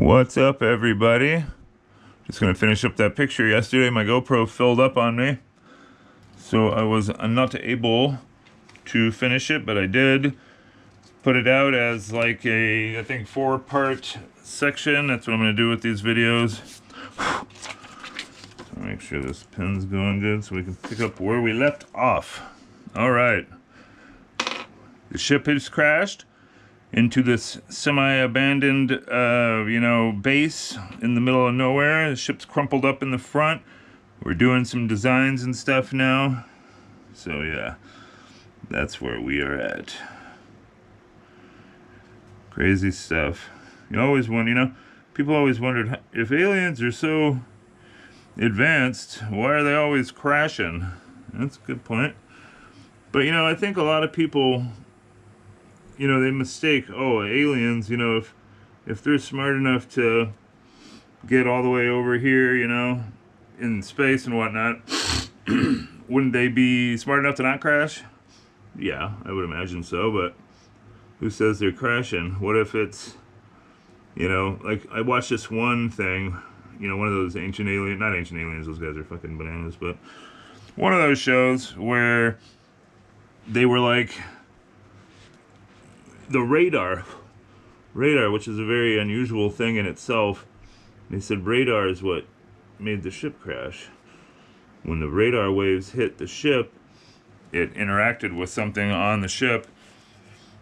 What's up, everybody? Just gonna finish up that picture yesterday. My GoPro filled up on me, so I was not able to finish it, but I did put it out as like a, I think, 4-part section. That's what I'm gonna do with these videos. So make sure this pin's going good so we can pick up where we left off. All right. The ship has crashed into this semi-abandoned, base in the middle of nowhere. The ship's crumpled up in the front. We're doing some designs and stuff now. So yeah, that's where we are at. Crazy stuff. You always wonder, people always wondered, if aliens are so advanced, why are they always crashing? That's a good point. But I think a lot of people, they mistake, aliens, if they're smart enough to get all the way over here, in space and whatnot, wouldn't they be smart enough to not crash? Yeah, I would imagine so, but who says they're crashing? What if it's, like, I watched this one thing, one of those not ancient aliens, those guys are fucking bananas, but one of those shows where they were like, the radar, which is a very unusual thing in itself. They said radar is what made the ship crash. When the radar waves hit the ship, it interacted with something on the ship,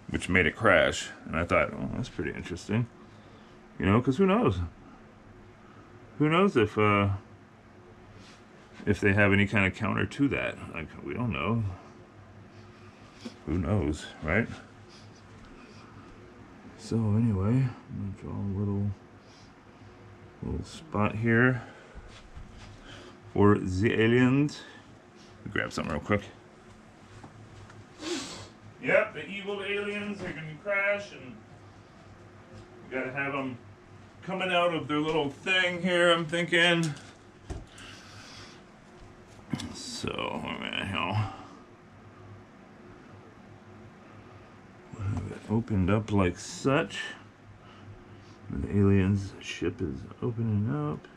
which made it crash. And I thought, oh, that's pretty interesting. Because who knows? Who knows if they have any kind of counter to that? Like, we don't know. Who knows, right? So anyway, I'm gonna draw a little spot here for the aliens. Grab something real quick. Yep, the evil aliens are gonna crash, and we gotta have them coming out of their little thing here, I'm thinking. So, opened up like such. The aliens' ship is opening up.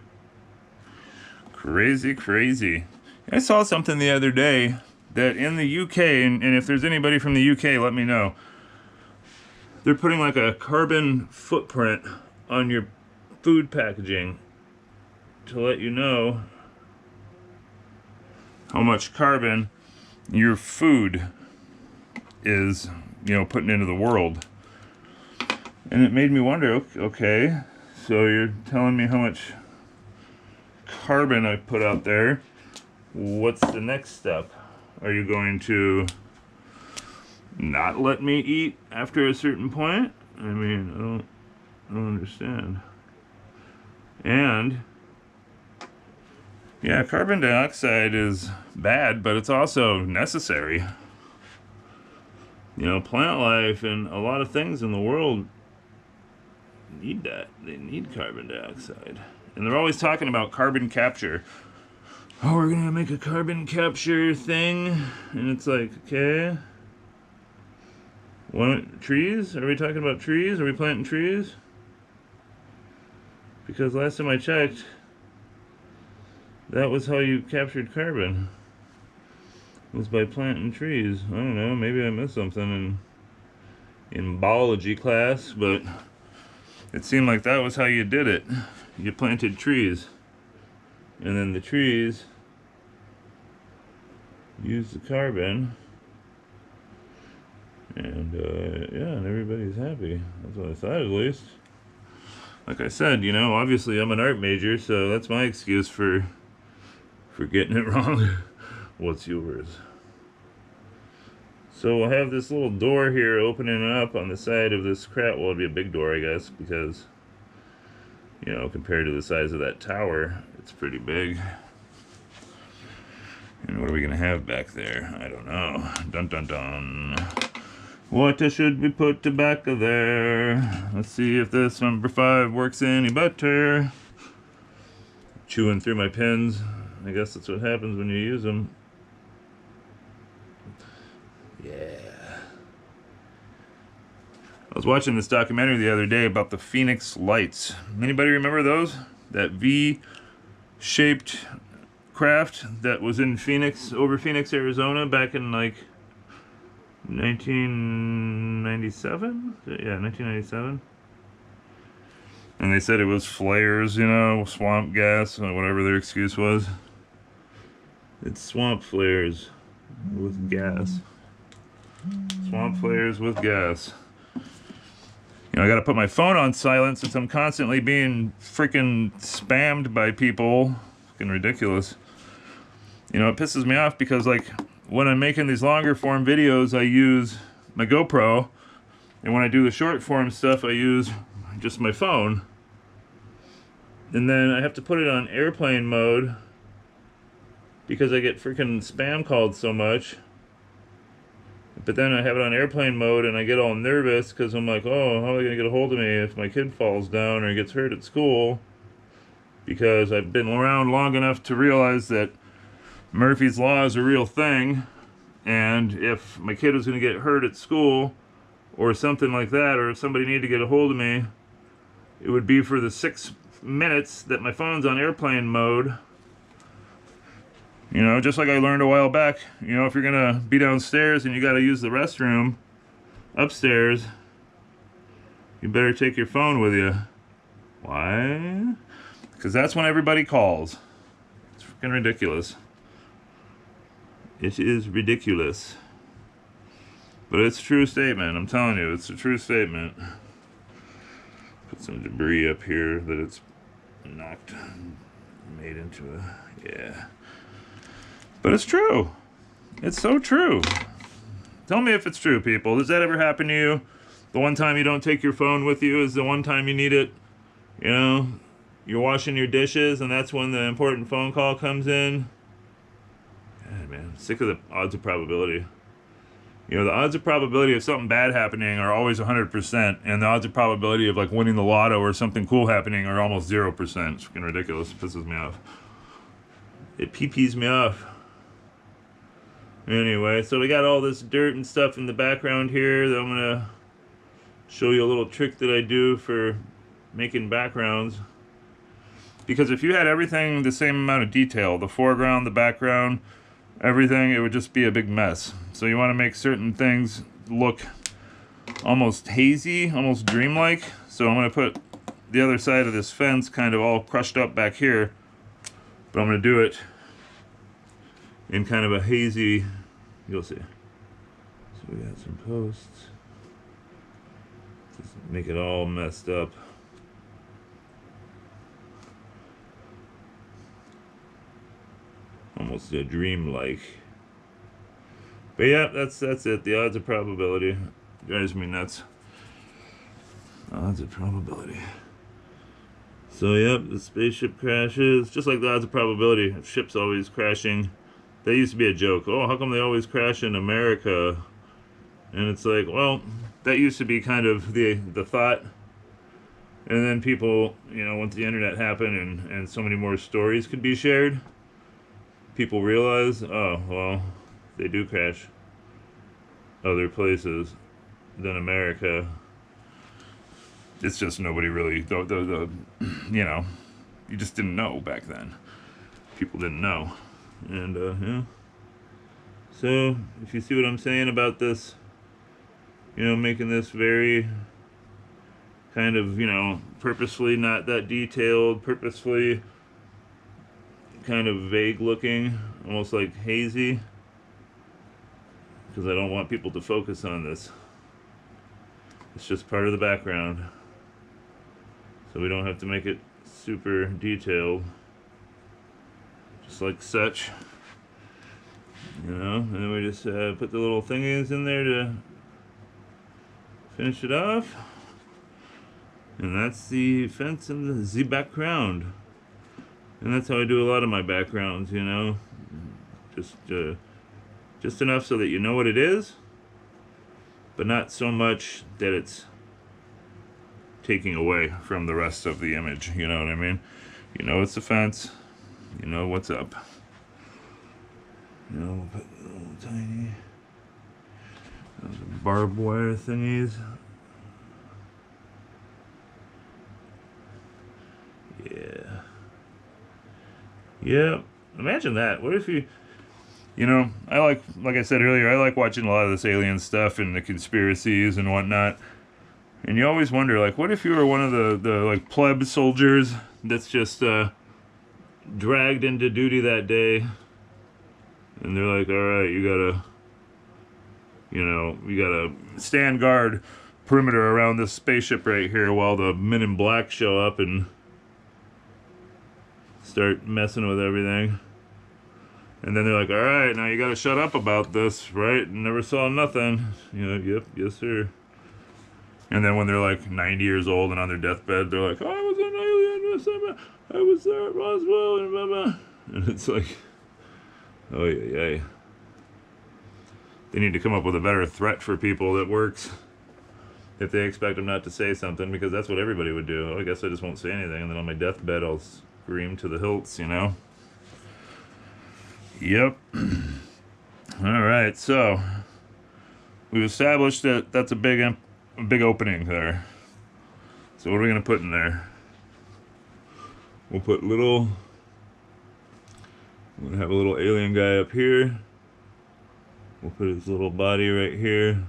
Crazy. I saw something the other day that in the UK, and if there's anybody from the UK, let me know. They're putting like a carbon footprint on your food packaging to let you know how much carbon your food is putting into the world. And it made me wonder, okay, so you're telling me how much carbon I put out there. What's the next step? Are you going to not let me eat after a certain point? I don't understand. And yeah, carbon dioxide is bad, but it's also necessary. Plant life and a lot of things in the world need that. They need carbon dioxide. And they're always talking about carbon capture. Oh, we're gonna make a carbon capture thing. And it's like, okay. Trees? Are we talking about trees? Are we planting trees? Because last time I checked, that was how you captured carbon. Was by planting trees. I don't know, maybe I missed something in biology class, but it seemed like that was how you did it. You planted trees, and then the trees used the carbon, and and everybody's happy. That's what I thought, at least. Like I said, obviously I'm an art major, so that's my excuse for getting it wrong. What's yours? So we'll have this little door here opening up on the side of this crap. Well, it'll be a big door, I guess, because, compared to the size of that tower, it's pretty big. And what are we going to have back there? I don't know. Dun dun dun. What should we put back there? Let's see if this number 5 works any better. Chewing through my pens. I guess that's what happens when you use them. Yeah. I was watching this documentary the other day about the Phoenix lights. Anybody remember those? That V-shaped craft that was in Phoenix, over Phoenix, Arizona, back in like 1997? Yeah, 1997. And they said it was flares, you know, swamp gas, or whatever their excuse was. It's swamp flares with gas. Swamp flares with gas. You know, I gotta put my phone on silent since I'm constantly being freaking spammed by people. Fucking ridiculous. You know, it pisses me off because, like, when I'm making these longer form videos, I use my GoPro. And when I do the short form stuff, I use just my phone. And then I have to put it on airplane mode because I get freaking spam called so much. But then I have it on airplane mode and I get all nervous because I'm like, oh, how are they going to get a hold of me if my kid falls down or gets hurt at school? Because I've been around long enough to realize that Murphy's Law is a real thing. And if my kid was going to get hurt at school or something like that, or if somebody needed to get a hold of me, it would be for the 6 minutes that my phone's on airplane mode. You know, just like I learned a while back, you know, if you're gonna be downstairs and you gotta use the restroom upstairs, you better take your phone with you. Why? Because that's when everybody calls. It's freaking ridiculous. It is ridiculous. But it's a true statement, I'm telling you, it's a true statement. Put some debris up here that it's knocked, made into a, yeah. But it's true. It's so true. Tell me if it's true, people. Does that ever happen to you? The one time you don't take your phone with you is the one time you need it. You know, you're washing your dishes and that's when the important phone call comes in. God, man, I'm sick of the odds of probability. You know, the odds of probability of something bad happening are always 100%, and the odds of probability of like winning the lotto or something cool happening are almost 0%. It's freaking ridiculous. It pisses me off. It pee-pees me off. Anyway, so we got all this dirt and stuff in the background here that I'm gonna show you a little trick that I do for making backgrounds. Because if you had everything the same amount of detail, the foreground, the background, everything, it would just be a big mess. So you want to make certain things look almost hazy, almost dreamlike. So I'm gonna put the other side of this fence kind of all crushed up back here, but I'm gonna do it in kind of a hazy, you'll see. So we got some posts. Just make it all messed up. Almost a dream-like. But yeah, that's it. The odds of probability. Drives me nuts. Odds of probability. So yep, the spaceship crashes. Just like the odds of probability of ships always crashing. That used to be a joke. Oh, how come they always crash in America? And it's like, well, that used to be kind of the thought. And then people, you know, once the internet happened and so many more stories could be shared, people realize, oh, well, they do crash other places than America. It's just nobody really, you know, you just didn't know back then. People didn't know. And, yeah. So, if you see what I'm saying about this, you know, making this very kind of, you know, purposefully not that detailed, purposefully kind of vague looking, almost like hazy, because I don't want people to focus on this. It's just part of the background, so we don't have to make it super detailed. Just like such, you know, and then we just put the little thingies in there to finish it off, and that's the fence and the background, and that's how I do a lot of my backgrounds, you know, just enough so that you know what it is, but not so much that it's taking away from the rest of the image, you know what I mean? You know it's a fence. You know what's up. You know, we'll put little tiny barbed wire thingies Yeah, imagine that. What if I like I said earlier, I like watching a lot of this alien stuff and the conspiracies and whatnot. And you always wonder, like, what if you were one of the like pleb soldiers that's just dragged into duty that day, and they're like, all right, you gotta stand guard perimeter around this spaceship right here while the men in black show up and start messing with everything. And then they're like, all right, now you gotta shut up about this, right? Never saw nothing. Yep, yes, sir. And then when they're like 90 years old and on their deathbed, they're like, oh, I was an alien, I was there at Roswell, and blah, blah. And it's like, oh, yeah. They need to come up with a better threat for people that works if they expect them not to say something, because that's what everybody would do. Oh, I guess I just won't say anything, and then on my deathbed, I'll scream to the hilts, Yep. All right, so we've established that that's a big opening there. So what are we gonna put in there? We'll have a little alien guy up here. We'll put his little body right here,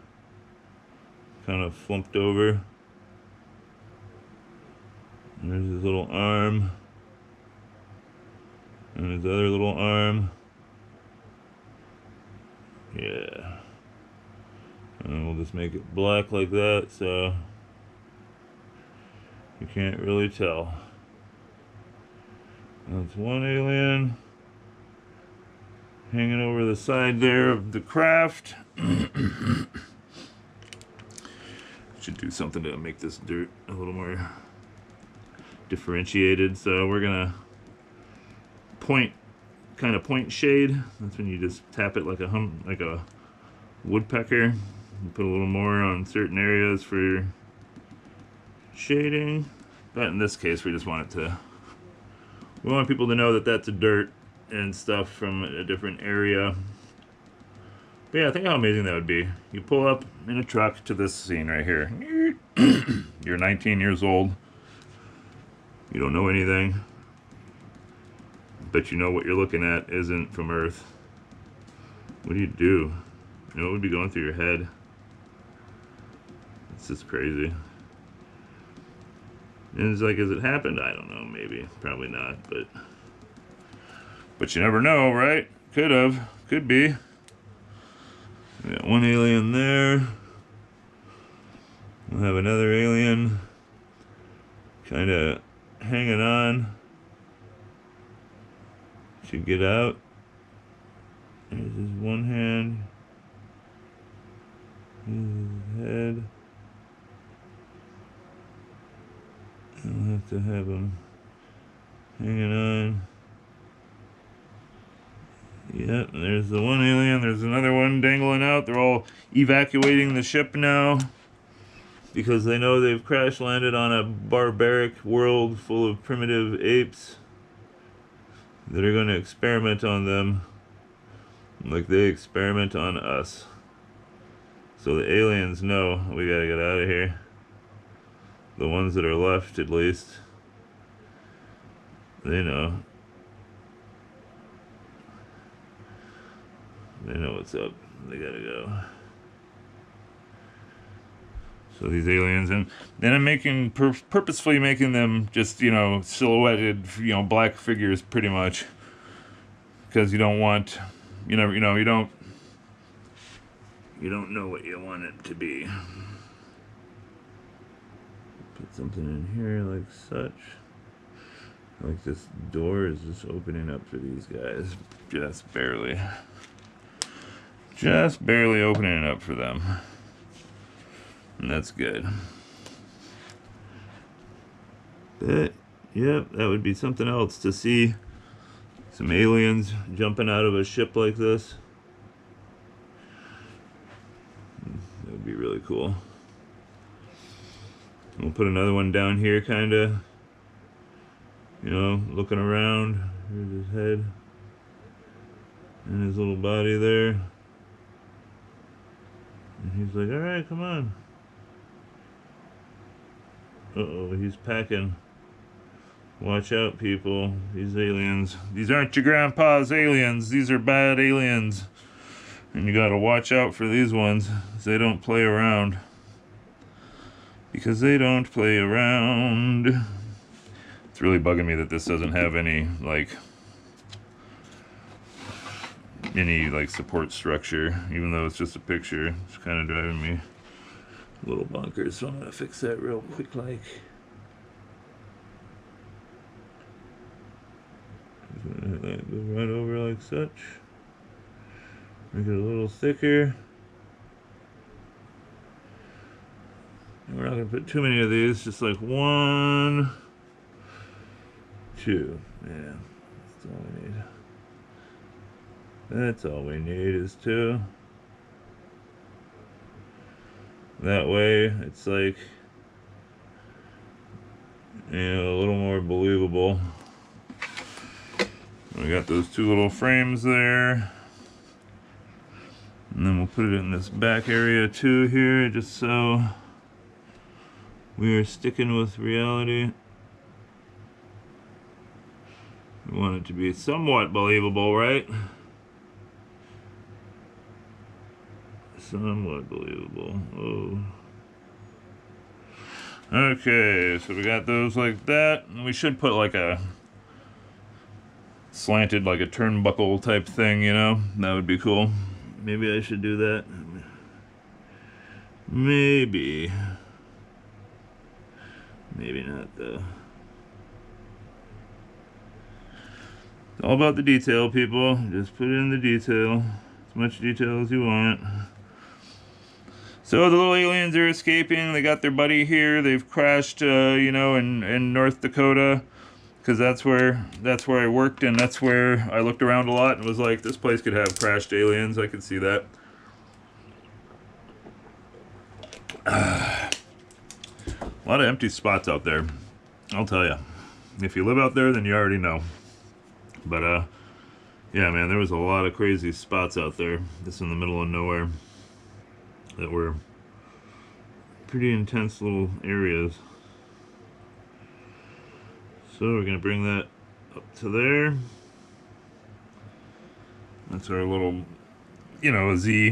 kind of flumped over. And there's his little arm, and his other little arm. Yeah. And we'll just make it black like that, so you can't really tell. That's one alien hanging over the side there of the craft. Should do something to make this dirt a little more differentiated. So we're gonna kind of point shade. That's when you just tap it like a woodpecker. You put a little more on certain areas for shading. But in this case, we want people to know that that's a dirt and stuff from a different area. But yeah, think how amazing that would be. You pull up in a truck to this scene right here. You're 19 years old. You don't know anything. But you know what you're looking at isn't from Earth. What do? You know what would be going through your head? It's just crazy. And it's like, has it happened? I don't know, maybe. Probably not, but you never know, right? Could have. Could be. We got one alien there. We'll have another alien kind of hanging on to get out. There's his one hand. Here's his head. I'll have to have him hanging on. Yep, there's the one alien. There's another one dangling out. They're all evacuating the ship now because they know they've crash landed on a barbaric world full of primitive apes that are going to experiment on them like they experiment on us. So the aliens know we gotta get out of here. The ones that are left, at least, they know. They know what's up. They gotta go. So these aliens, and then I'm purposefully making them just, silhouetted, black figures pretty much. Because you don't want, you don't know what you want it to be. Put something in here like such. Like this door is just opening up for these guys. Just barely. Just barely opening it up for them. And that's good. But, yep, that would be something else to see some aliens jumping out of a ship like this. That would be really cool. We'll put another one down here, kind of, looking around. Here's his head and his little body there. And he's like, all right, come on. Uh-oh, he's packing. Watch out, people. These aliens. These aren't your grandpa's aliens. These are bad aliens. And you gotta watch out for these ones. They don't play around. Because they don't play around. It's really bugging me that this doesn't have any support structure, even though it's just a picture. It's kind of driving me a little bonkers, so I'm gonna fix that real quick. Go right over like such. Make it a little thicker. And we're not gonna put too many of these, just like 1, 2. Yeah, that's all we need. That's all we need is 2. That way, it's like, a little more believable. We got those 2 little frames there. And then we'll put it in this back area too here, just so we are sticking with reality. We want it to be somewhat believable, right? Somewhat believable. Oh. Okay, so we got those like that. And we should put like a slanted, like a turnbuckle type thing, That would be cool. Maybe I should do that. Maybe. Maybe not, though. It's all about the detail, people. Just put in the detail. As much detail as you want. So the little aliens are escaping. They got their buddy here. They've crashed, in North Dakota, because that's where I worked, and that's where I looked around a lot and was like, this place could have crashed aliens. I could see that. A lot of empty spots out there, I'll tell you. If you live out there, then you already know. But yeah, man, there was a lot of crazy spots out there, just in the middle of nowhere, that were pretty intense little areas. So we're gonna bring that up to there. That's our little, Z